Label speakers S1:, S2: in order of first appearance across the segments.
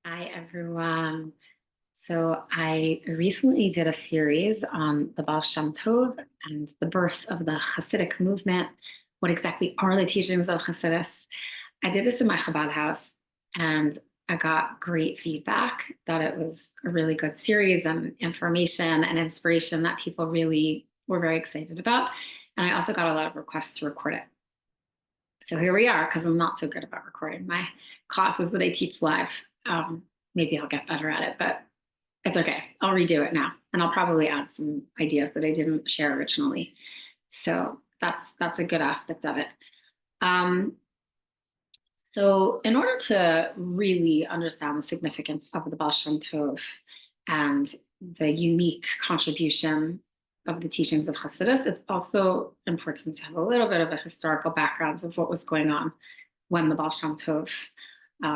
S1: Hi, everyone. So I recently did a series on the Baal Shem Tov and the birth of the Hasidic movement. What exactly are the teachings of Chassidus? I did this in my Chabad house, and I got great feedback that it was a really good series and information and inspiration that people really were very excited about. And I also got a lot of requests to record it. So here we are, because I'm not so good about recording my classes that I teach live. Maybe I'll get better at it, but it's okay. I'll redo it now, and I'll probably add some ideas that I didn't share originally. So that's a good aspect of it. Um, so in order to really understand the significance of the Baal Shem Tov and the unique contribution of the teachings of Chassidus, it's also important to have a little bit of a historical background of what was going on when the Baal Shem Tov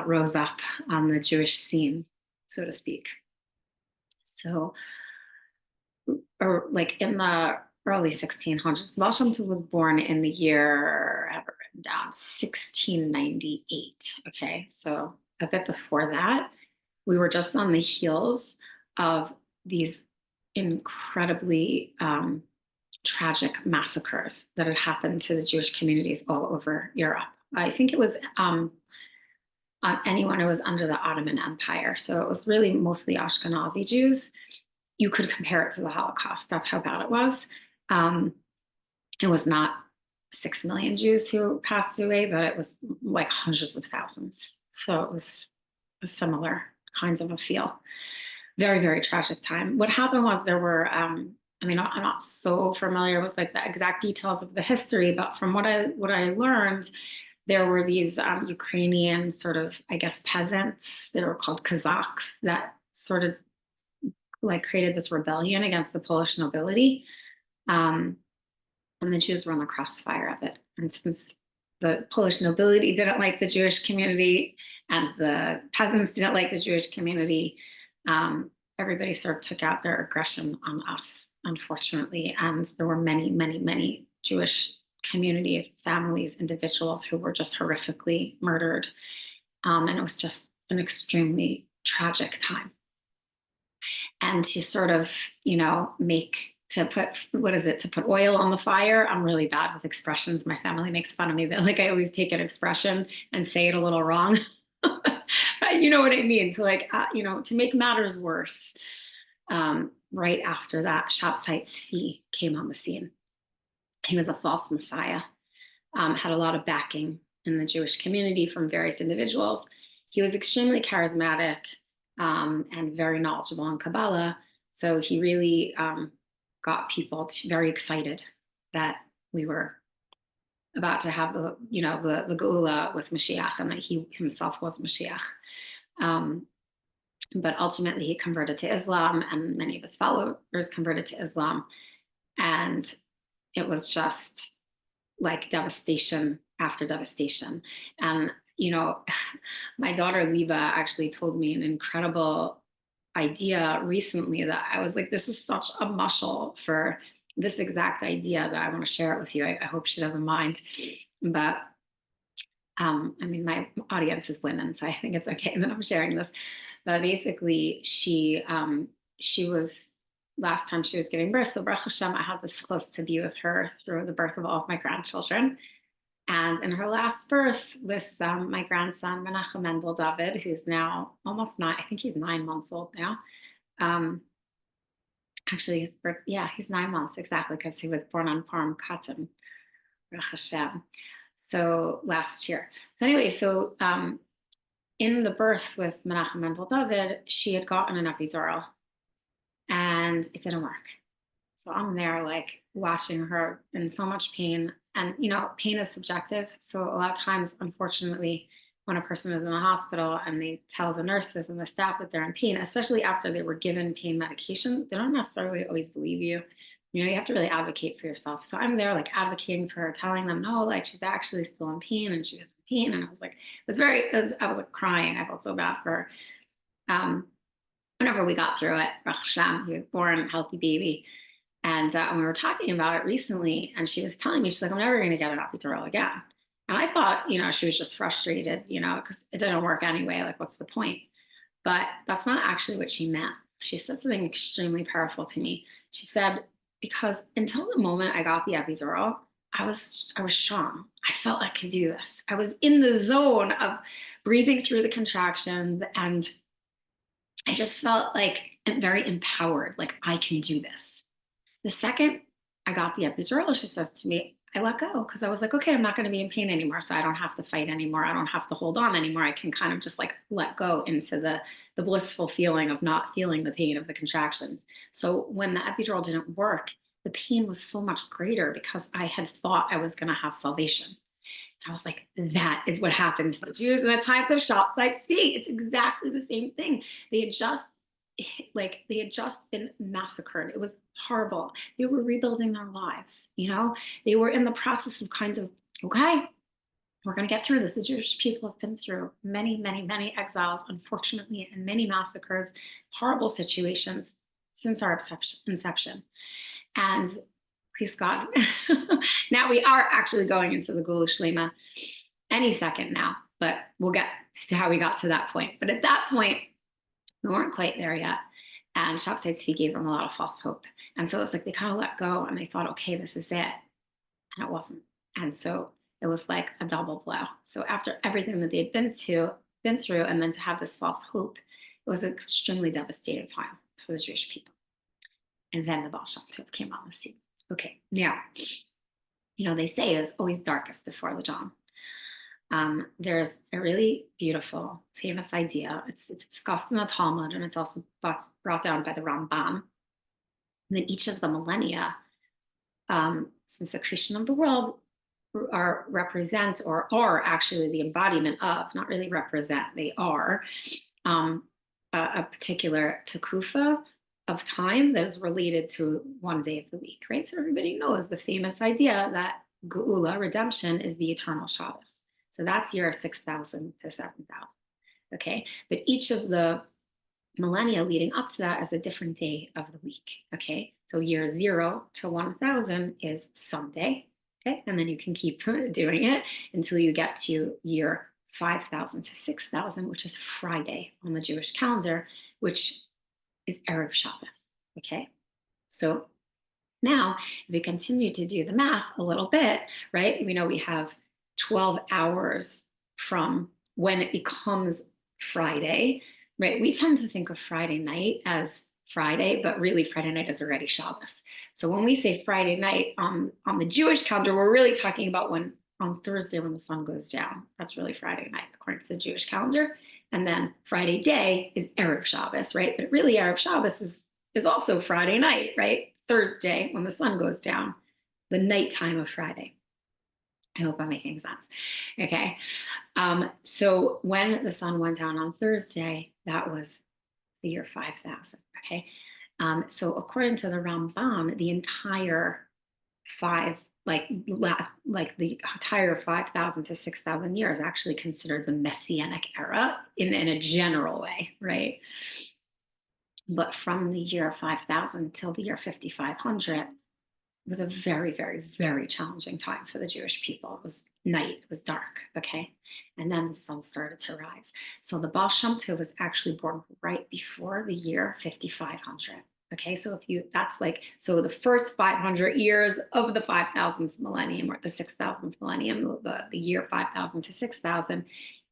S1: rose up on the Jewish scene, so to speak. So, or like in the early 1600s, Baal Shem Tov was born in the year, I have it written down, 1698. Okay, so a bit before that, we were just on the heels of these incredibly tragic massacres that had happened to the Jewish communities all over Europe. I think it was anyone who was under the Ottoman Empire. So it was really mostly Ashkenazi Jews. You could compare it to the Holocaust. That's how bad it was. It was not 6 million Jews who passed away, but it was like hundreds of thousands. So it was a similar kinds of a feel. Very, very tragic time. What happened was there were, I'm not so familiar with like the exact details of the history, but from what I learned, there were these Ukrainian sort of, I guess, peasants. They were called Kazakhs that sort of like created this rebellion against the Polish nobility. And the Jews were on the crossfire of it. And since the Polish nobility didn't like the Jewish community and the peasants didn't like the Jewish community, everybody sort of took out their aggression on us, unfortunately. And there were many, many, many Jewish communities, families, individuals who were just horrifically murdered. And it was just an extremely tragic time. And to sort of, to put oil on the fire. I'm really bad with expressions. My family makes fun of me that like I always take an expression and say it a little wrong. But you know what I mean? To make matters worse, right after that, Shabtai Tzvi came on the scene. He was a false messiah, had a lot of backing in the Jewish community from various individuals. He was extremely charismatic and very knowledgeable in Kabbalah. So he really got people very excited that we were about to have the Geula with Mashiach, and that he himself was Mashiach. But ultimately he converted to Islam, and many of his followers converted to Islam. And it was just like devastation after devastation. And, my daughter Leva actually told me an incredible idea recently that I was like, this is such a muscle for this exact idea that I want to share it with you. I hope she doesn't mind. But my audience is women, so I think it's okay that I'm sharing this. But basically, she was last time she was giving birth. So Baruch Hashem, I had this close to be with her through the birth of all of my grandchildren. And in her last birth with my grandson, Menachem Mendel David, who's now almost 9, I think he's 9 months old now. Actually, his birth, yeah, he's 9 months exactly, because he was born on Purim Katan, Baruch Hashem. So last year. So anyway, in the birth with Menachem Mendel David, she had gotten an epidural, and it didn't work. So I'm there like watching her in so much pain. And, pain is subjective. So a lot of times, unfortunately, when a person is in a hospital and they tell the nurses and the staff that they're in pain, especially after they were given pain medication, they don't necessarily always believe you. You have to really advocate for yourself. So I'm there like advocating for her, telling them, no, like she's actually still in pain and she has pain. And I was like, I was like crying. I felt so bad for her. Whenever we got through it, Baruch Hashem, he was born, a healthy baby. And we were talking about it recently, and she was telling me, she's like, I'm never going to get an epidural again. And I thought, she was just frustrated, because it didn't work anyway. Like, what's the point? But that's not actually what she meant. She said something extremely powerful to me. She said, because until the moment I got the epidural, I was strong. I felt I could do this. I was in the zone of breathing through the contractions, and I just felt like very empowered, like I can do this. The second I got the epidural, she says to me, I let go because I was like, okay, I'm not going to be in pain anymore. So I don't have to fight anymore. I don't have to hold on anymore. I can kind of just like let go into the blissful feeling of not feeling the pain of the contractions. So when the epidural didn't work, the pain was so much greater because I had thought I was going to have salvation. I was like, that is what happens to the Jews in the times of Shopside Tzvi. It's exactly the same thing. They had just they had just been massacred. It was horrible. They were rebuilding their lives, you know? They were in the process of kind of, okay, we're going to get through this. The Jewish people have been through many, many, many exiles, unfortunately, and many massacres, horrible situations since our inception. And please God, now we are actually going into the Gula Shlema any second now, but we'll get to how we got to that point. But at that point, we weren't quite there yet. And Shopside Tzvi gave them a lot of false hope. And so it's like they kind of let go and they thought, okay, this is it. And it wasn't. And so it was like a double blow. So after everything that they'd been through, and then to have this false hope, it was an extremely devastating time for the Jewish people. And then the Baal Shem Tov came on the scene. Okay, now, they say it's always darkest before the dawn. There's a really beautiful, famous idea. It's discussed in the Talmud, and it's also brought down by the Rambam. That each of the millennia, since the creation of the world, represent or are actually the embodiment of, not really represent, they are a particular tekufa of time that is related to one day of the week, right? So everybody knows the famous idea that Geula, redemption, is the eternal Shabbos. So that's year 6,000 to 7,000, okay? But each of the millennia leading up to that is a different day of the week, okay? So year 0 to 1,000 is Sunday, okay? And then you can keep doing it until you get to year 5,000 to 6,000, which is Friday on the Jewish calendar, which is Erev Shabbos, okay? So now, if we continue to do the math a little bit, right? We know we have 12 hours from when it becomes Friday, right? We tend to think of Friday night as Friday, but really Friday night is already Shabbos. So when we say Friday night on the Jewish calendar, we're really talking about when on Thursday when the sun goes down. That's really Friday night according to the Jewish calendar. And then Friday day is Erev Shabbos, right? But really Erev Shabbos is also Friday night, right? Thursday when the sun goes down, the nighttime of Friday. I hope I'm making sense. Okay. So when the sun went down on Thursday, that was the year 5,000. Okay. So according to the Rambam, the entire the entire 5,000 to 6,000 years actually considered the Messianic era in a general way, right? But from the year 5,000 till the year 5,500, was a very, very, very challenging time for the Jewish people. It was night, it was dark, okay? And then the sun started to rise. So the Baal Shem Tov was actually born right before the year 5,500, okay? So so the first 500 years of the 5,000th millennium or the 6,000th millennium, the year 5,000 to 6,000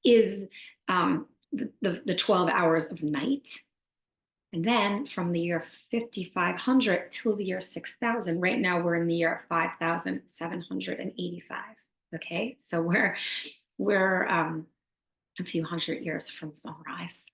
S1: is the 12 hours of night. And then from the year 5,500 till the year 6,000, right now we're in the year 5,785. Okay, so we're a few hundred years from sunrise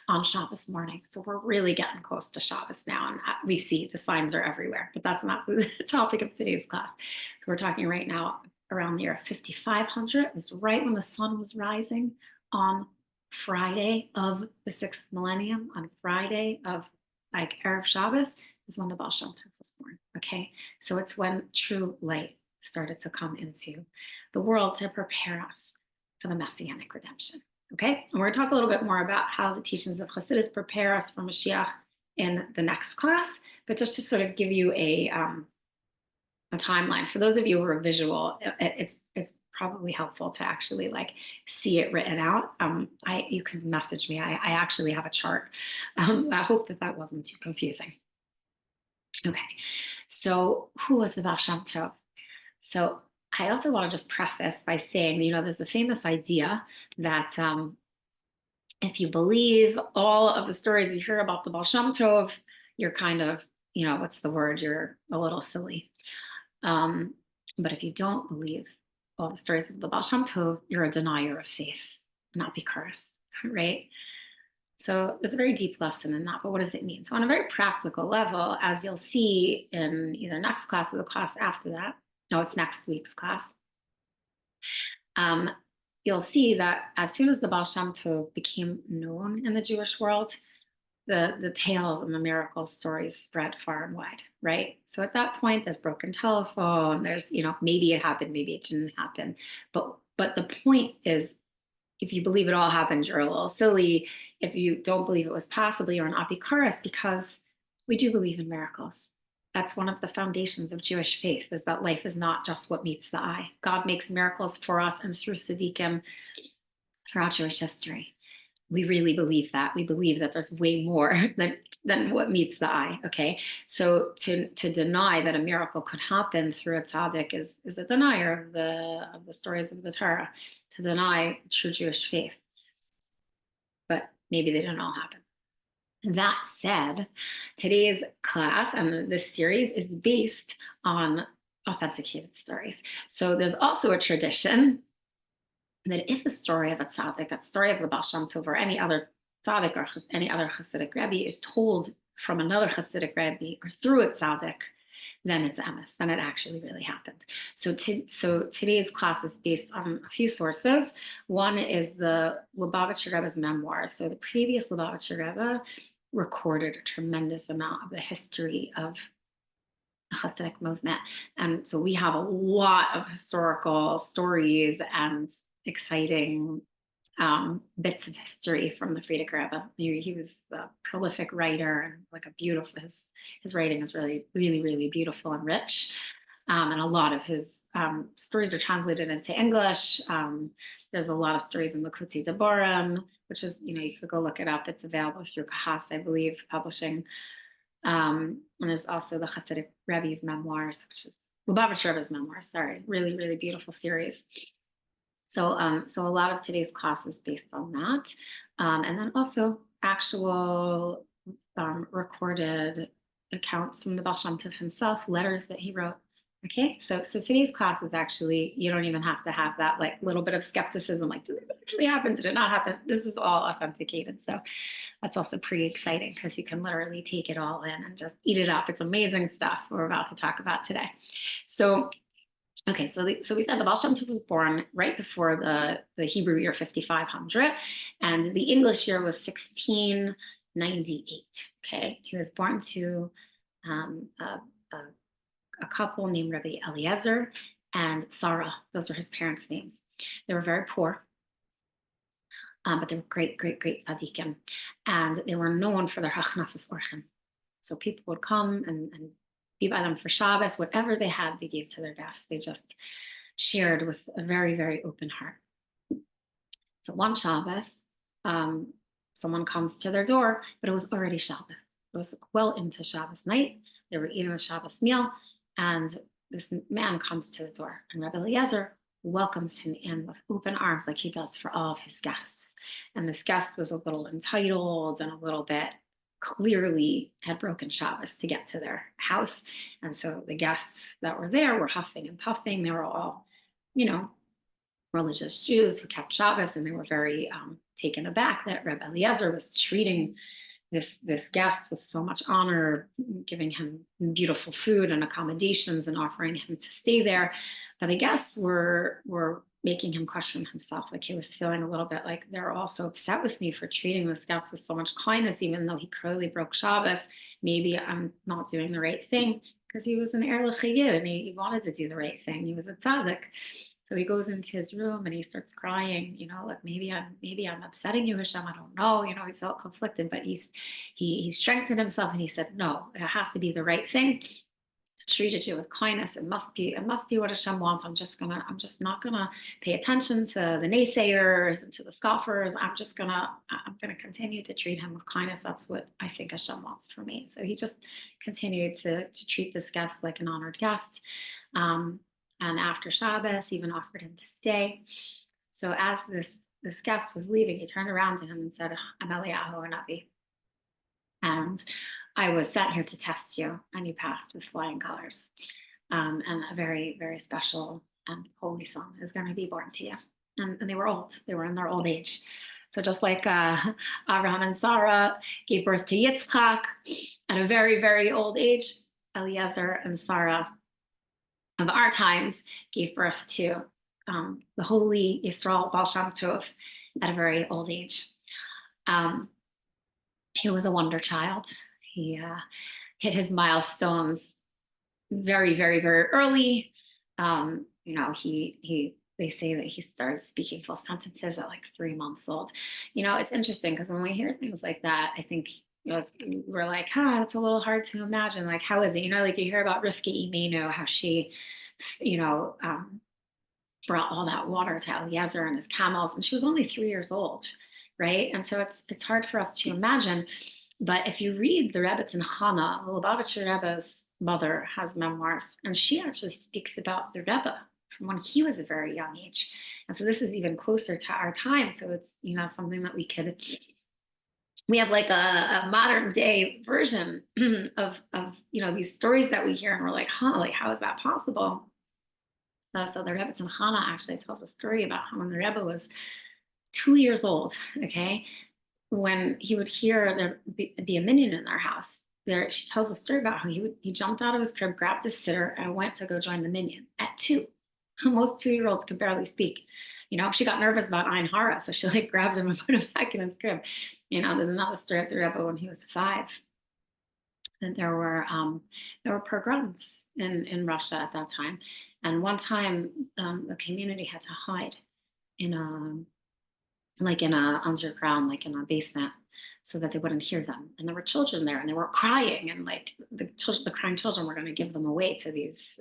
S1: on Shabbos morning. So we're really getting close to Shabbos now, and we see the signs are everywhere. But that's not the topic of today's class. So we're talking right now around the year 5,500. It was right when the sun was rising on Friday of the 6th millennium, on Friday of Erev Shabbos, is when the Baal Shem Tov was born, okay? So it's when true light started to come into the world to prepare us for the Messianic redemption, okay? And we're gonna talk a little bit more about how the teachings of Chassidus prepare us for Mashiach in the next class, but just to sort of give you a a timeline. For those of you who are visual, it's probably helpful to actually like see it written out. You can message me. I actually have a chart. I hope that wasn't too confusing. Okay, so who was the Baal Shem Tov? So I also want to just preface by saying, there's a famous idea that if you believe all of the stories you hear about the Baal Shem Tov, you're kind of, what's the word? You're a little silly. But if you don't believe all the stories of the Baal Shem Tov, you're a denier of faith, not bikaris, right? So there's a very deep lesson in that, but what does it mean? So on a very practical level, as you'll see in either next class or the class after that, no, it's next week's class, you'll see that as soon as the Baal Shem Tov became known in the Jewish world, the tales and the miracle stories spread far and wide, right? So at that point, there's broken telephone, there's, maybe it happened, maybe it didn't happen. But the point is, if you believe it all happened, you're a little silly. If you don't believe it was possible, you're an apikaris, because we do believe in miracles. That's one of the foundations of Jewish faith, is that life is not just what meets the eye. God makes miracles for us and through tzaddikim throughout Jewish history. We really believe that. We believe that there's way more than what meets the eye, okay? So to deny that a miracle could happen through a tzaddik is a denier of the stories of the Torah, to deny true Jewish faith. But maybe they didn't all happen. That said, today's class and this series is based on authenticated stories. So there's also a tradition that if the story of a tzaddik, a story of the Baal Shem Tov, or any other tzaddik or any other Hasidic Rebbe is told from another Hasidic Rebbe or through a tzaddik, then it's emes, then it actually really happened. So today's class is based on a few sources. One is the Lubavitcher Rebbe's memoirs. So the previous Lubavitcher Rebbe recorded a tremendous amount of the history of the Hasidic movement. And so we have a lot of historical stories and exciting bits of history from the Frierdiker Rebbe. He was a prolific writer, and like a beautiful, his writing is really, really, really beautiful and rich. And a lot of his stories are translated into English. There's a lot of stories in Likutei Devarim, which is, you could go look it up. It's available through Kahas, I believe, publishing. And there's also the Hasidic Rebbe's memoirs, which is Lubavitcher Rebbe's memoirs. Sorry, really, really beautiful series. So a lot of today's class is based on that. And then also actual recorded accounts from the Baal Shem Tov himself, letters that he wrote. Okay, so today's class is actually, you don't even have to have that like little bit of skepticism, like, did this actually happen? Did it not happen? This is all authenticated. So that's also pretty exciting, because you can literally take it all in and just eat it up. It's amazing stuff we're about to talk about today. So okay, so we said the Baal Shem Tov was born right before the Hebrew year 5500, and the English year was 1698. Okay, he was born to a couple named Rabbi Eliezer and Sarah. Those are his parents' names. They were very poor, but they were great, great, great tzaddikim, and they were known for their hachnasas orchim. So people would come and be by them for Shabbos. Whatever they had, they gave to their guests. They just shared with a very, very open heart. So one Shabbos, someone comes to their door, but it was already Shabbos. It was well into Shabbos night. They were eating a Shabbos meal, and this man comes to the door, and Rabbi Eliezer welcomes him in with open arms, like he does for all of his guests. And this guest was a little entitled and a little bit clearly had broken Shabbos to get to their house. And so the guests that were there were huffing and puffing. They were all, religious Jews who kept Shabbos, and they were very taken aback that Rabbi Eliezer was treating this guest with so much honor, giving him beautiful food and accommodations and offering him to stay there. But the guests were making him question himself. Like, he was feeling a little bit like, they're all so upset with me for treating this guest with so much kindness, even though he clearly broke Shabbos. Maybe I'm not doing the right thing, because he was an Erlich Yid and he wanted to do the right thing. He was a tzaddik. So he goes into his room and he starts crying, like, maybe I'm upsetting you, Hashem. I don't know. He felt conflicted, but he strengthened himself and he said, no, it has to be the right thing. treated you with kindness. It must be what Hashem wants. I'm just not gonna pay attention to the naysayers and to the scoffers. I'm gonna continue to treat him with kindness. That's what I think Hashem wants for me. So he just continued to treat this guest like an honored guest. And after Shabbos, even offered him to stay. So as this guest was leaving, he turned around to him and said, "I'm Eliyahu Hanavi. And I was sent here to test you, and you passed with flying colors. And a very, very special and holy son is going to be born to you." And they were old. They were in their old age. So just like Abraham and Sarah gave birth to Yitzchak at a very, very old age, Eliezer and Sarah of our times gave birth to the holy Yisrael Baal Shem Tov at a very old age. He was a wonder child. He hit his milestones very, very, very early. They say that he started speaking full sentences at like 3 months old. It's interesting because when we hear things like that, I think we're like, it's a little hard to imagine. Like, how is it? Like you hear about Rivka Imenu, how she, brought all that water to Eliezer and his camels, and she was only 3 years old, right? And so it's hard for us to imagine. But if you read the Rebbetzin Chana, the Lubavitcher Rebbe's mother has memoirs, and she actually speaks about the Rebbe from when he was a very young age. And so this is even closer to our time. So it's, something that we have like a modern day version of these stories that we hear, and we're like, like, how is that possible? So the Rebbetzin Chana actually tells a story about how when the Rebbe was 2 years old, okay, when he would hear there be a minion in their house, she tells a story about how he jumped out of his crib, grabbed his sitter, and went to go join the minion at 2. Most 2-year-olds could barely speak. She got nervous about Ein Hara, so she like grabbed him and put him back in his crib. There's another story of the Rebbe when he was 5. And there were pogroms in Russia at that time, and one time the community had to hide in a underground, like in a basement, so that they wouldn't hear them. And there were children there, and they were crying, and like the crying children were going to give them away to these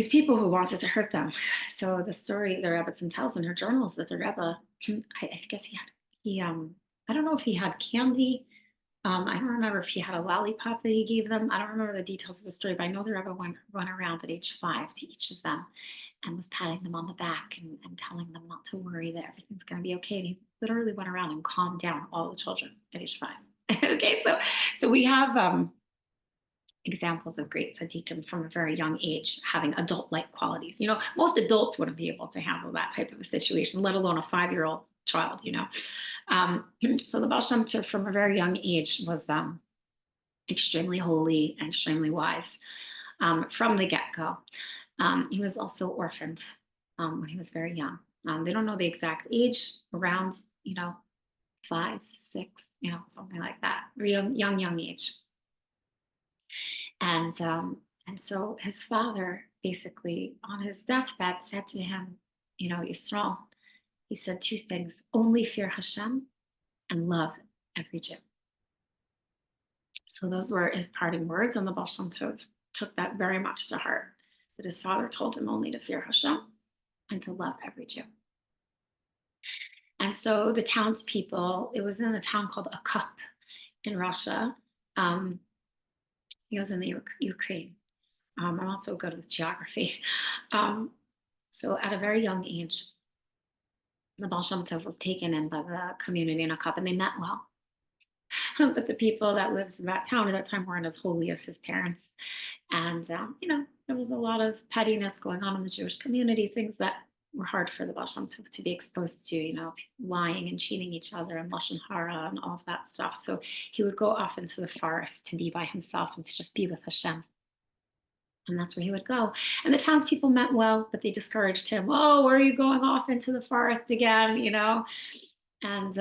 S1: people who wanted to hurt them. So the story the Rebbetzin tells in her journals that the Rebbe, I guess he I don't know if he had candy. I don't remember if he had a lollipop that he gave them. I don't remember the details of the story, but I know the Rebbe went around at age 5 to each of them and was patting them on the back and telling them not to worry, that everything's going to be okay. And he literally went around and calmed down all the children at age 5. Okay, so we have examples of great tzaddikim from a very young age having adult-like qualities. Most adults wouldn't be able to handle that type of a situation, let alone a 5-year-old child. So the Baal Shem Tov from a very young age was extremely holy and extremely wise from the get-go. He was also orphaned when he was very young. They don't know the exact age, around 5, 6, something like that, young age. And so his father basically on his deathbed said to him, Yisrael, he said 2 things: only fear Hashem and love every Jew. So those were his parting words, and the Baal Shem Tov took that very much to heart, that his father told him only to fear Hashem and to love every Jew. And so the townspeople, it was in a town called Akup in Russia. He was in the Ukraine. I'm not so good with geography. So at a very young age, the Baal Shem Tov was taken in by the community in Akup, and they meant well. But the people that lived in that town at that time weren't as holy as his parents. And, there was a lot of pettiness going on in the Jewish community, things that were hard for the Baal Shem Tov to be exposed to, lying and cheating each other and Lashon Hara and all of that stuff. So he would go off into the forest to be by himself and to just be with Hashem. And that's where he would go. And the townspeople meant well, but they discouraged him. Oh, where are you going off into the forest again? And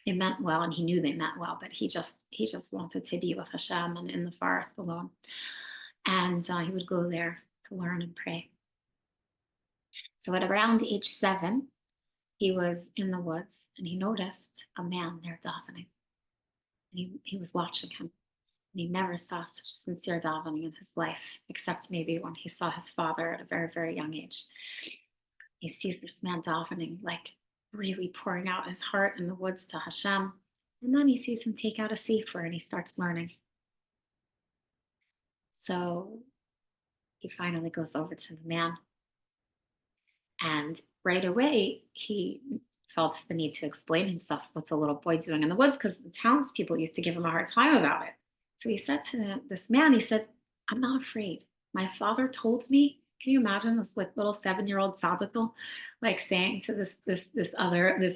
S1: they meant well, and he knew they meant well, but he just wanted to be with Hashem and in the forest alone. And he would go there to learn and pray. So at around age 7, he was in the woods, and he noticed a man there davening. And he was watching him. And he never saw such sincere davening in his life, except maybe when he saw his father at a very, very young age. He sees this man davening, like really pouring out his heart in the woods to Hashem. And then he sees him take out a sefer and he starts learning. So he finally goes over to the man. And right away, he felt the need to explain himself. What's a little boy doing in the woods? Because the townspeople used to give him a hard time about it. So he said to this man, he said, I'm not afraid. My father told me. Can you imagine this like little 7-year-old tzaddik like saying to this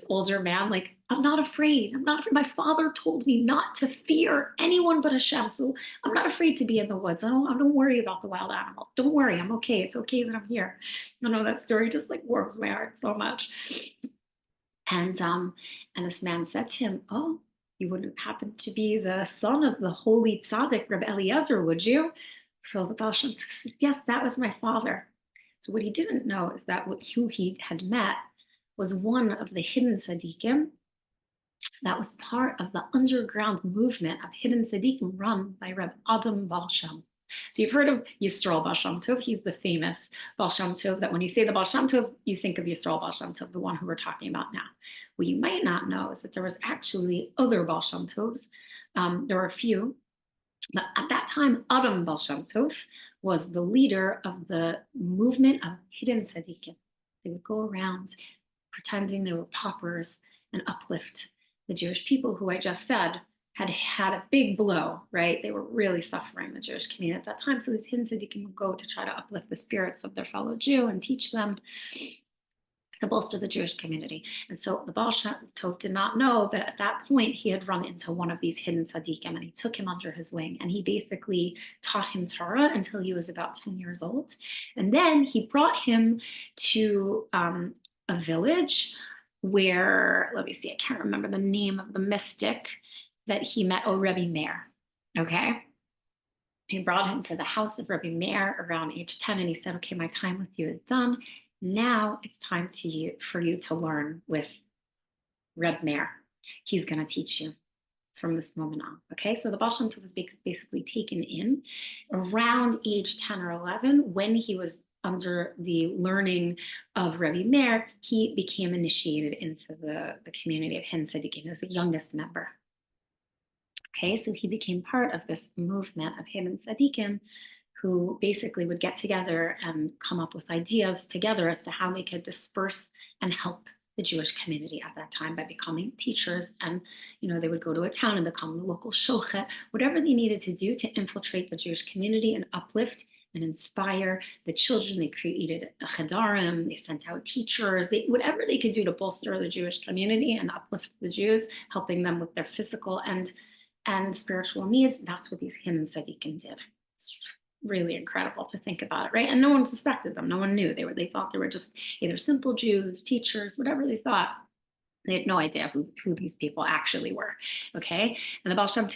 S1: older man, like, I'm not afraid. I'm not afraid. My father told me not to fear anyone but Hashem. So I'm not afraid to be in the woods. I don't worry about the wild animals. Don't worry. I'm okay. It's okay that I'm here. I know that story just like warms my heart so much. And this man said to him, oh, you wouldn't happen to be the son of the holy tzaddik, Rabbi Eliezer, would you? So the Baal Shem Tov says, yes, that was my father. So what he didn't know is that who he had met was one of the hidden tzaddikim that was part of the underground movement of hidden tzaddikim run by Reb Adam Baal Shem. So you've heard of Yisrael Baal Shem Tov. He's the famous Baal Shem Tov that when you say the Baal Shem Tov, you think of Yisrael Baal Shem Tov, the one who we're talking about now. What you might not know is that there was actually other Baal Shem Tovs. There were a few. But at that time, Adam Baal Shem Tov was the leader of the movement of hidden tzaddikim. They would go around pretending they were paupers and uplift the Jewish people who I just said had had a big blow, right? They were really suffering, the Jewish community at that time. So these hidden tzaddikim would go to try to uplift the spirits of their fellow Jew and teach them to bolster the Jewish community. And so the Baal Shem Tov did not know that at that point he had run into one of these hidden tzaddikim and he took him under his wing and he basically taught him Torah until he was about 10 years old. And then he brought him to a village where, let me see, I can't remember the name of the mystic that he met, Rebbe Meir, okay? He brought him to the house of Rebbe Meir around age 10 and he said, okay, my time with you is done. Now it's time for you to learn with Reb Meir. He's going to teach you from this moment on. Okay, so the Baal Shem Tov was basically taken in around age 10 or 11 when he was under the learning of Rebbe Meir. He became initiated into the community of Hidden Tzaddikim. He was the youngest member. Okay, so he became part of this movement of Hidden Tzaddikim, who basically would get together and come up with ideas together as to how they could disperse and help the Jewish community at that time by becoming teachers. And, they would go to a town and become the local shochet, whatever they needed to do to infiltrate the Jewish community and uplift and inspire the children. They created a chadarim, they sent out teachers, whatever they could do to bolster the Jewish community and uplift the Jews, helping them with their physical and spiritual needs. That's what these hidden tzaddikim did. It's really incredible to think about it, right? And no one suspected them. No one knew. They thought they were just either simple Jews, teachers, whatever they thought. They had no idea who these people actually were. Okay, and the Baal Shem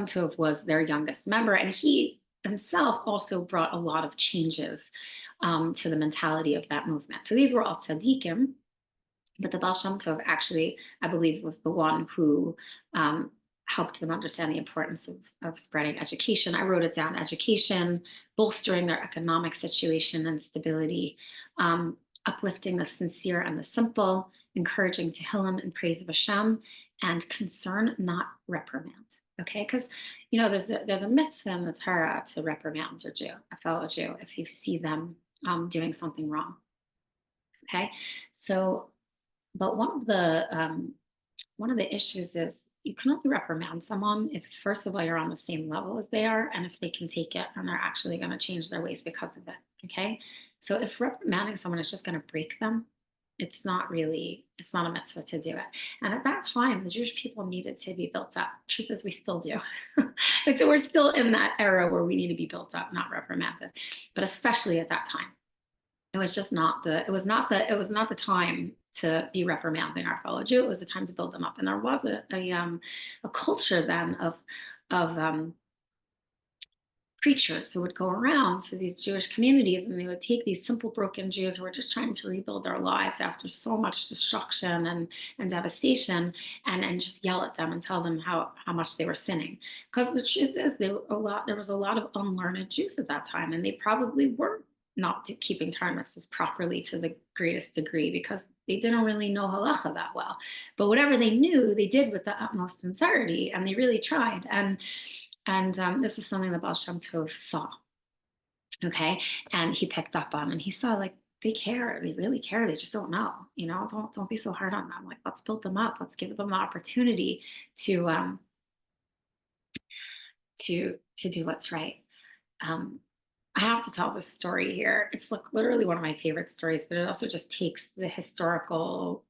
S1: Tov was their youngest member, and he himself also brought a lot of changes to the mentality of that movement. So these were all tzaddikim, but the Baal Shem Tov actually, I believe, was the one who helped them understand the importance of spreading education. I wrote it down: education, bolstering their economic situation and stability, uplifting the sincere and the simple, encouraging Tehillim and praise of Hashem, and concern, not reprimand. Okay, because there's a mitzvah in the Torah to reprimand a fellow Jew, if you see them doing something wrong. Okay, so, but one of the issues is you can only reprimand someone if, first of all, you're on the same level as they are, and if they can take it and they're actually going to change their ways because of it. Okay, so if reprimanding someone is just going to break them, it's not a mitzvah to do it. And at that time, the Jewish people needed to be built up. Truth is, we still do. And so we're still in that era where we need to be built up, not reprimanded. But especially at that time, it was not the time to be reprimanding our fellow Jew. It was the time to build them up. And there was a culture then of preachers who would go around to these Jewish communities, and they would take these simple broken Jews who were just trying to rebuild their lives after so much destruction and devastation, and just yell at them and tell them how much they were sinning. Because the truth is, there was a lot of unlearned Jews at that time, and they probably were not keeping Torah mitzvahs properly to the greatest degree because they didn't really know halacha that well. But whatever they knew, they did with the utmost sincerity, and they really tried. And this was something that Baal Shem Tov saw, okay? And he picked up on, and he saw, like, they care, they really care, they just don't know, don't be so hard on them. Like, let's build them up, let's give them the opportunity to do what's right. I have to tell this story here. It's like literally one of my favorite stories, but it also just takes the historical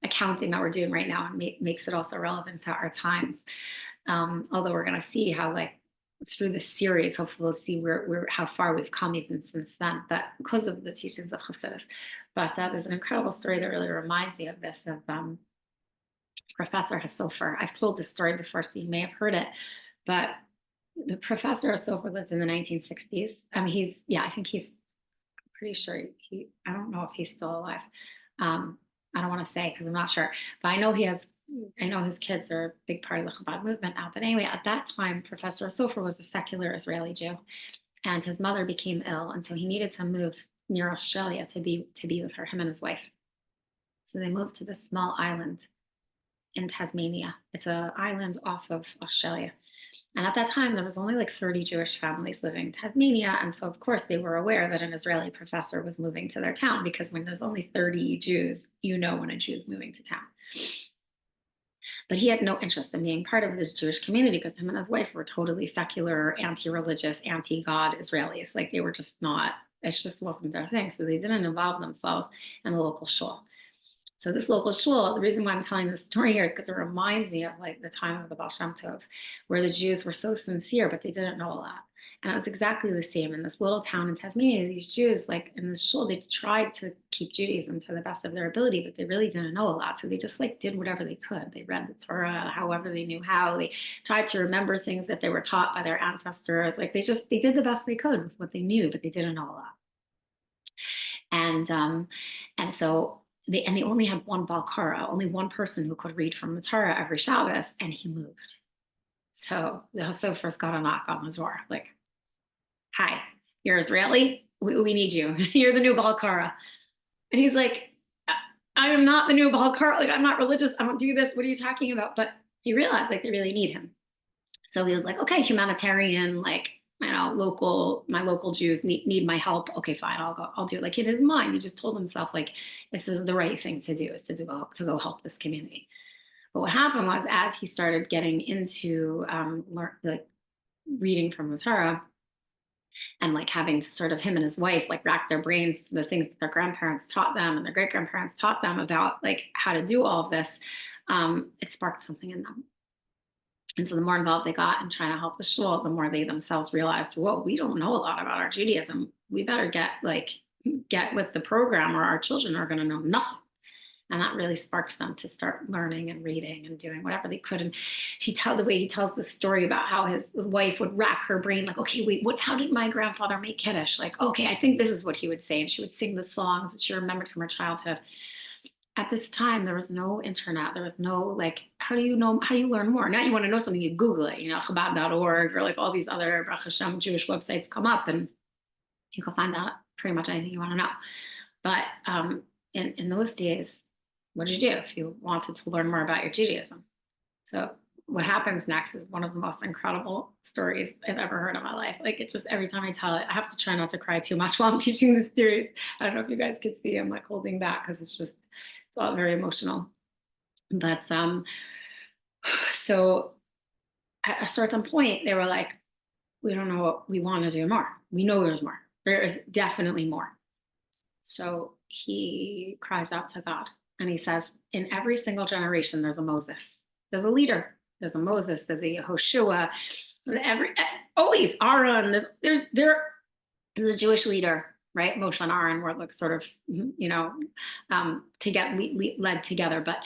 S1: accounting that we're doing right now and makes it also relevant to our times. Although we're going to see how, like, through this series, hopefully we'll see how far we've come even since then, but because of the teachings of Chassidus. But there's an incredible story that really reminds me of this, of Professor Hasofer. I've told this story before, so you may have heard it, but the Professor Hasofer lived in the 1960s. I mean, I think he's pretty sure I don't know if he's still alive. I don't want to say because I'm not sure, but I know his kids are a big part of the Chabad movement now. But anyway, at that time, Professor Sofer was a secular Israeli Jew, and his mother became ill, and so he needed to move near Australia to be with her, him and his wife. So they moved to this small island in Tasmania. It's an island off of Australia. And at that time, there was only like 30 Jewish families living in Tasmania. And so, of course, they were aware that an Israeli professor was moving to their town, because when there's only 30 Jews, you know when a Jew is moving to town. But he had no interest in being part of this Jewish community because him and his wife were totally secular, anti-religious, anti-God Israelis. Like, they were just not, it just wasn't their thing. So they didn't involve themselves in the local shul. So this local shul, the reason why I'm telling this story here is because it reminds me of, like, the time of the Baal Shem Tov, where the Jews were so sincere, but they didn't know a lot. And it was exactly the same in this little town in Tasmania. These Jews, like, in this shul, they tried to keep Judaism to the best of their ability, but they really didn't know a lot. So they just, like, did whatever they could. They read the Torah however they knew how. They tried to remember things that they were taught by their ancestors. Like, they did the best they could with what they knew, but they didn't know a lot. And so they only had one Baal Kara, only one person who could read from the Torah every Shabbos, and he moved. So the Hasophers got a knock on the door, like, "Hi, you're Israeli? We need you. You're the new Baal Kara." And he's like, "I am not the new Baal Kara. Like, I'm not religious. I don't do this. What are you talking about?" But he realized, like, they really need him. So he was like, "Okay, humanitarian, like, my local Jews need my help. Okay, fine, I'll do it." Like, in his mind, he just told himself, like, this is the right thing to do, is to go help this community. But what happened was, as he started getting into like, reading from the Torah, and, like, having to sort of, him and his wife, like, rack their brains for the things that their grandparents taught them and their great grandparents taught them about, like, how to do all of this, it sparked something in them. And so the more involved they got in trying to help the shul, the more they themselves realized, whoa, we don't know a lot about our Judaism. We better get with the program, or our children are going to know nothing. And that really sparks them to start learning and reading and doing whatever they could. And the way he tells the story about how his wife would rack her brain, like, okay, wait, how did my grandfather make Kiddush? Like, okay, I think this is what he would say. And she would sing the songs that she remembered from her childhood. At this time, there was no internet. There was no, like, how do you learn more? Now you want to know something, you Google it, Chabad.org, or, like, all these other Baruch Hashem Jewish websites come up, and you can find out pretty much anything you want to know. But in those days, what did you do if you wanted to learn more about your Judaism? So what happens next is one of the most incredible stories I've ever heard in my life. Like, it just, every time I tell it, I have to try not to cry too much while I'm teaching this series. I don't know if you guys can see, I'm, like, holding back because it's all very emotional. But so at a certain point, they were like, we don't know what we want to do more. We know there's more. There is definitely more. So he cries out to God, and he says, in every single generation, there's a Moses. There's a leader. There's a Moses. There's a Yehoshua. Always Aaron. There's a Jewish leader, right? Moshe and Aaron were, like, sort of, to get led together. But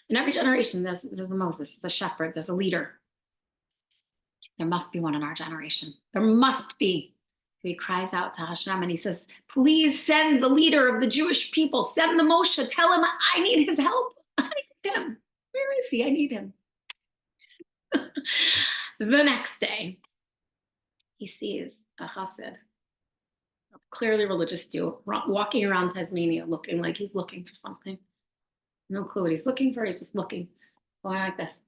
S1: in every generation, there's a Moses, there's a shepherd, there's a leader. There must be one in our generation. There must be. So he cries out to Hashem and he says, please send the leader of the Jewish people, send the Moshe, tell him I need his help. I need him. Where is he? I need him. The next day, he sees a chassid, a clearly religious dude, walking around Tasmania looking like he's looking for something. No clue what he's looking for. He's just looking, going like this.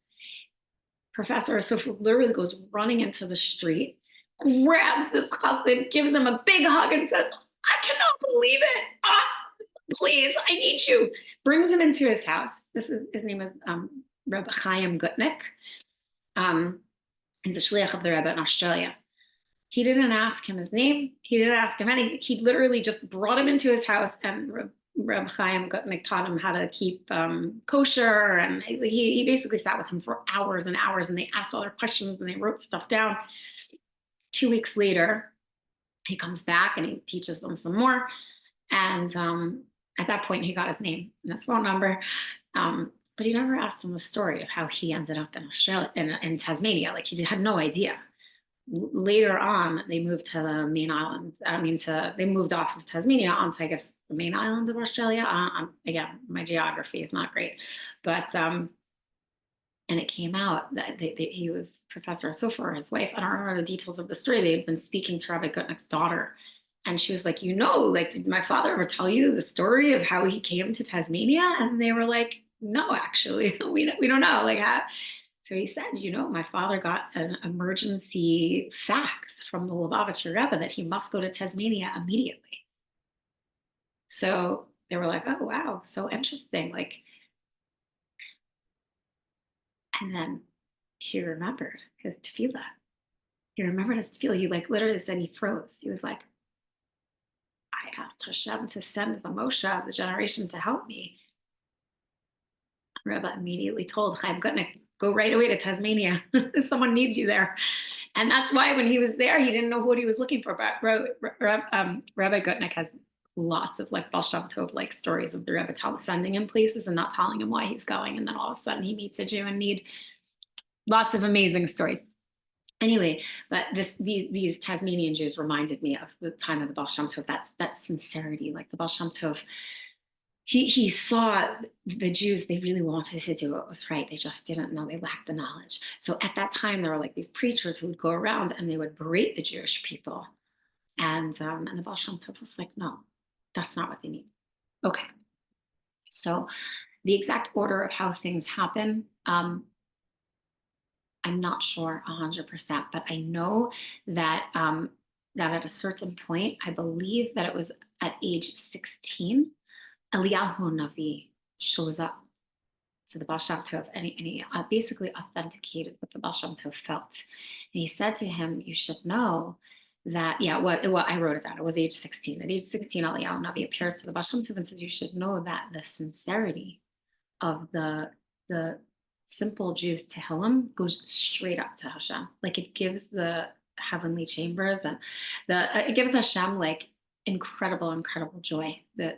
S1: Professor Asuf literally goes running into the street, grabs this chassid, gives him a big hug and says, I cannot believe it. Please, I need you. Brings him into his house. His name is Rebbe Chaim Gutnick. He's the shliach of the Rebbe in Australia. He didn't ask him his name. He didn't ask him anything. He literally just brought him into his house, and Rebbe Chaim Gutnick taught him how to keep kosher. And he basically sat with him for hours and hours, and they asked all their questions and they wrote stuff down. 2 weeks later, he comes back and he teaches them some more. And at that point, he got his name and his phone number. But he never asked him the story of how he ended up in Australia, in Tasmania. Like, he had no idea. Later on, they moved to the main island. They moved off of Tasmania onto, I guess, the main island of Australia. Again, my geography is not great, but and it came out that he was Professor Sofer, his wife. I don't remember the details of the story. They had been speaking to Rabbi Gutnick's daughter, and she was like, did my father ever tell you the story of how he came to Tasmania? And they were like, no, actually, we don't know. Like, how? So he said, my father got an emergency fax from the Lubavitcher Rebbe that he must go to Tasmania immediately. So they were like, oh, wow, so interesting. Like, and then he remembered his tefillah. He remembered his tefillah. He literally said he froze. He was like, I asked Hashem to send the Moshe of the generation to help me. Rebbe immediately told Chaim Gutnick, go right away to Tasmania. Someone needs you there. And that's why when he was there, he didn't know what he was looking for. But Rebbe Gutnick has lots of Baal Shem Tov stories of the Rebbe sending him places and not telling him why he's going. And then all of a sudden he meets a Jew in need. Lots of amazing stories. Anyway, but these Tasmanian Jews reminded me of the time of the Baal Shem Tov. That sincerity, the Baal Shem Tov. He saw the Jews, they really wanted to do what was right. They just didn't know. They lacked the knowledge. So at that time, there were these preachers who would go around and they would berate the Jewish people. And the Baal Shem Tov was like, no, that's not what they need. Okay. So the exact order of how things happen, I'm not sure 100%, but I know that that at a certain point, I believe that it was at age 16, Eliyahu Navi shows up to the Baal Shem Tov, and he basically authenticated what the Baal Shem Tov felt. And he said to him, you should know that, I wrote it down. It was age 16. At age 16, Eliyahu Navi appears to the Baal Shem Tov and says, you should know that the sincerity of the simple Jews Tehillim goes straight up to Hashem. It gives the heavenly chambers and it gives Hashem incredible joy. The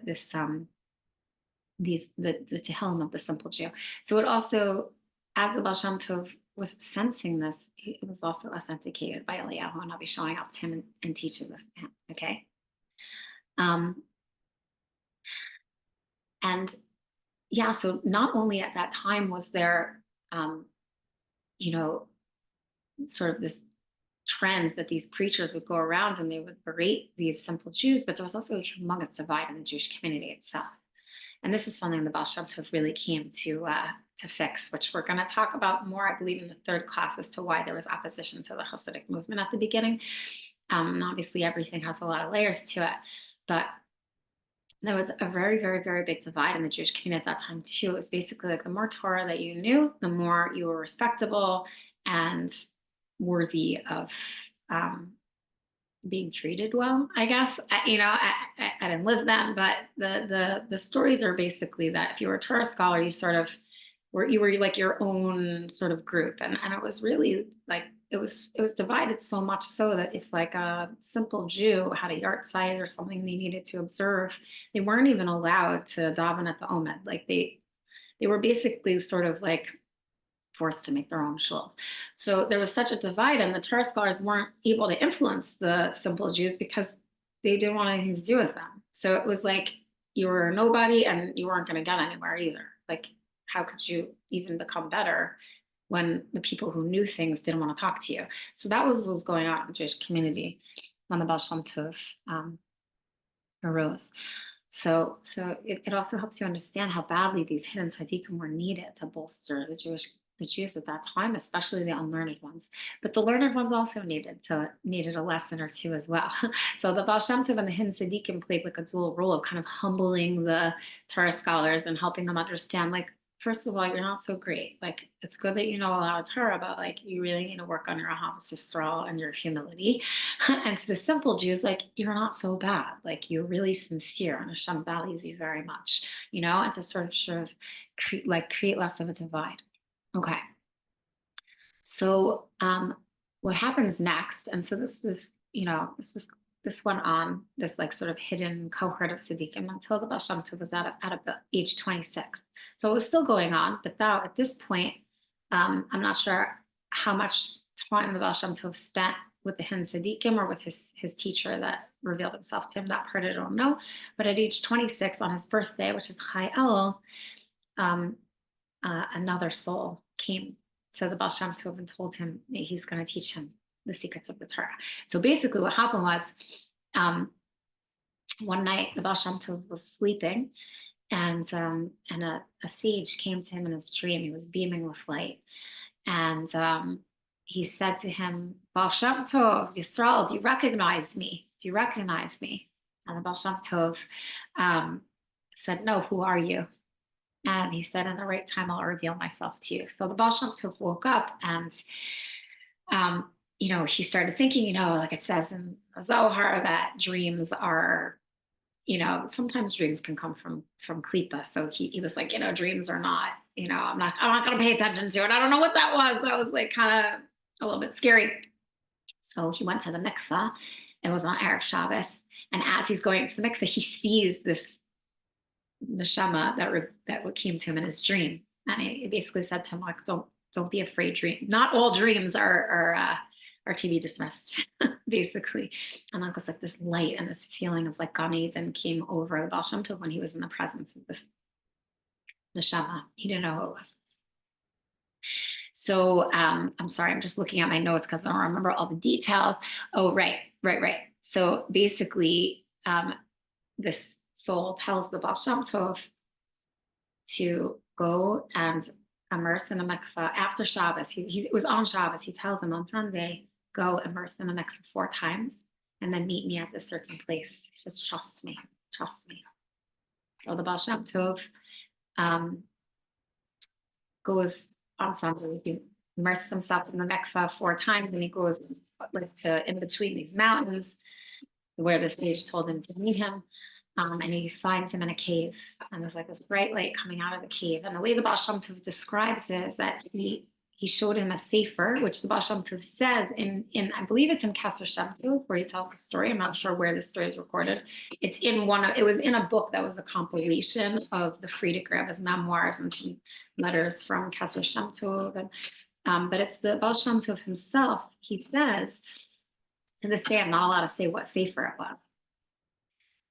S1: Tehillim of the simple Jew. So it also, as the Baal Shem Tov was sensing this, it was also authenticated by Eliyahu Navi showing up to him and teaching this to him. Okay. So not only at that time was there, sort of this trend that these preachers would go around and they would berate these simple Jews, but there was also a humongous divide in the Jewish community itself. And this is something the Baal Shem Tov really came to fix, which we're going to talk about more, I believe, in the third class as to why there was opposition to the Hasidic movement at the beginning. And obviously, everything has a lot of layers to it, but there was a very, very, very big divide in the Jewish community at that time too. It was basically the more Torah that you knew, the more you were respectable and worthy of being treated well, I guess. I didn't live then, but the stories are basically that if you were a Torah scholar, you sort of were your own sort of group, and it was really it was divided so much so that if a simple Jew had a yard site or something they needed to observe, they weren't even allowed to daven at the Omed. They were basically sort of forced to make their own shuls. So there was such a divide, and the Torah scholars weren't able to influence the simple Jews because they didn't want anything to do with them. So it was like you were a nobody and you weren't going to get anywhere either. Like, how could you even become better when the people who knew things didn't want to talk to you? So that was what was going on in the Jewish community when the Baal Shem Tov arose. So it also helps you understand how badly these hidden tzaddikim were needed to bolster the Jews at that time, especially the unlearned ones. But the learned ones also needed a lesson or two as well. So the Baal Shem Tov and the hidden tzaddikim played like a dual role of kind of humbling the Torah scholars and helping them understand, like, first of all, you're not so great. Like, it's good that you know a lot of Torah, but like, you really need to work on your Ahavas Yisrael and your humility. And to the simple Jews, like, you're not so bad. Like, you're really sincere, and Hashem values you very much, and to sort of create less of a divide. Okay. So what happens next? And so this went on, this like sort of hidden cohort of tzaddikim until the Baal Shem Tov was at age 26. So it was still going on, but now at this point, I'm not sure how much time the Baal Shem Tov spent with the hidden tzaddikim or with his teacher that revealed himself to him. That part I don't know. But at age 26, on his birthday, which is Chai Elul, another soul came to the Baal Shem Tov and told him that he's going to teach him the secrets of the Torah. So basically what happened was, one night the Baal Shem Tov was sleeping, and a sage came to him in his dream. He was beaming with light. And he said to him, Baal Shem Tov, Yisrael, do you recognize me? Do you recognize me? And the Baal Shem Tov said, no, who are you? And he said, in the right time, I'll reveal myself to you. So the Baal Shem Tov woke up, and he started thinking, like it says in Zohar, that dreams are, sometimes dreams can come from klipa. So he was like, dreams are not, I'm not going to pay attention to it. I don't know what that was. That was like kind of a little bit scary. So he went to the mikveh. It was on Erev Shabbos. And as he's going to the mikveh, he sees this neshama that came to him in his dream. And he basically said to him, like, don't be afraid. Not all dreams are to be dismissed, basically. And that was like this light and this feeling of like Gan Eden came over the Baal Shem Tov when he was in the presence of this neshama. He didn't know who it was. So I'm sorry, I'm just looking at my notes because I don't remember all the details. Oh, right. So basically, this soul tells the Baal Shem Tov to go and immerse in a mikveh after Shabbos. It was on Shabbos. He tells him on Sunday, go immerse in a mikveh 4 times and then meet me at this certain place. He says, trust me. So the Baal Shem Tov goes on Sunday. He immerses himself in the mikveh 4 times, and he goes like to in between these mountains where the sage told him to meet him. And he finds him in a cave, and there's like this bright light coming out of the cave. And the way the Baal Shem Tov describes it is that he showed him a sefer, which the Baal Shem Tov says in I believe it's in Kesser Shem Tov, where he tells the story. I'm not sure where the story is recorded. It was in a book that was a compilation of the Frierdiker Rebbe's memoirs and some letters from Kesser Shem Tov. But it's the Baal Shem Tov himself. He says, to the day, I'm not allowed to say what sefer it was.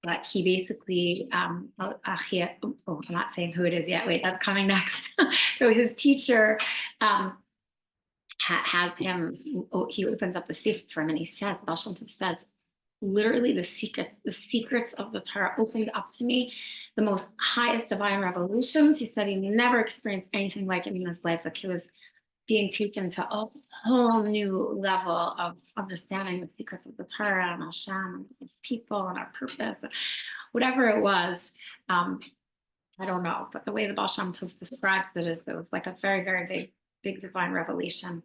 S1: But he basically, I'm not saying who it is yet. Wait, that's coming next. So his teacher has him, he opens up the sefer for him, and he says, Baal Shem Tov says, literally the secrets of the Torah opened up to me, the most highest divine revelations. He said he never experienced anything like it in his life. Like he was being taken to a whole new level of understanding the secrets of the Torah and Hashem and people and our purpose, whatever it was. I don't know, but the way the Baal Shem Tov describes it is it was like a very, very big divine revelation.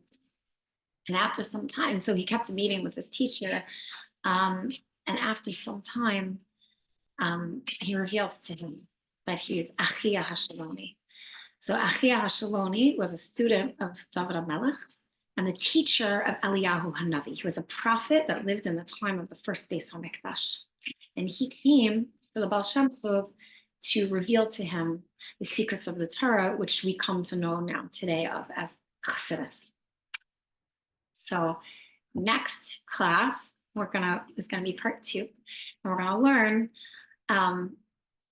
S1: And after some time, so he kept meeting with his teacher, and after some time, he reveals to him that he is Achia Hashaloni. So Achia Hashaloni was a student of David HaMelech and the teacher of Eliyahu Hanavi. He was a prophet that lived in the time of the first Beis HaMikdash. And he came to the Baal Shem Tov to reveal to him the secrets of the Torah, which we come to know now today of as Chassidus. So next class, is gonna be part 2, and we're gonna learn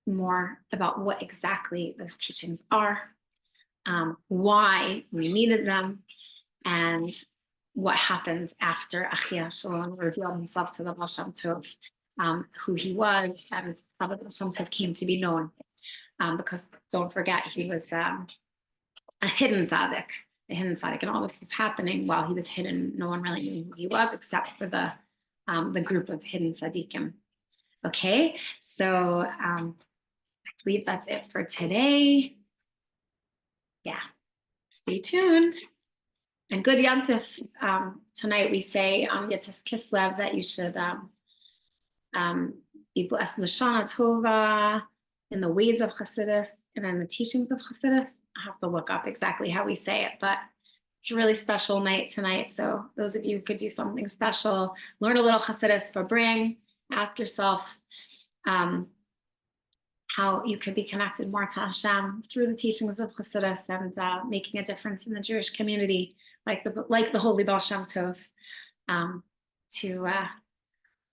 S1: more about what exactly those teachings are, why we needed them, and what happens after Achia Shalom revealed himself to the Baal Shem Tov, who he was, and how the Baal Shem Tov came to be known. Because don't forget, he was a hidden tzaddik, and all this was happening while he was hidden. No one really knew who he was except for the group of hidden tzaddikim. Okay, so I believe that's it for today. Yeah, stay tuned. And good Yantif. Tonight we say Yatis Kislev, that you should be blessed in the Shana Tova, in the ways of Chassidus, and in the teachings of Chassidus. I have to look up exactly how we say it, but it's a really special night tonight. So those of you who could do something special, learn a little Chassidus for bring, ask yourself how you could be connected more to Hashem through the teachings of Chassidus, and making a difference in the Jewish community, like the Holy Baal Shem Tov, to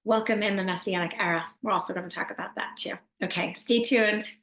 S1: welcome in the Messianic era. We're also going to talk about that too. Okay, stay tuned.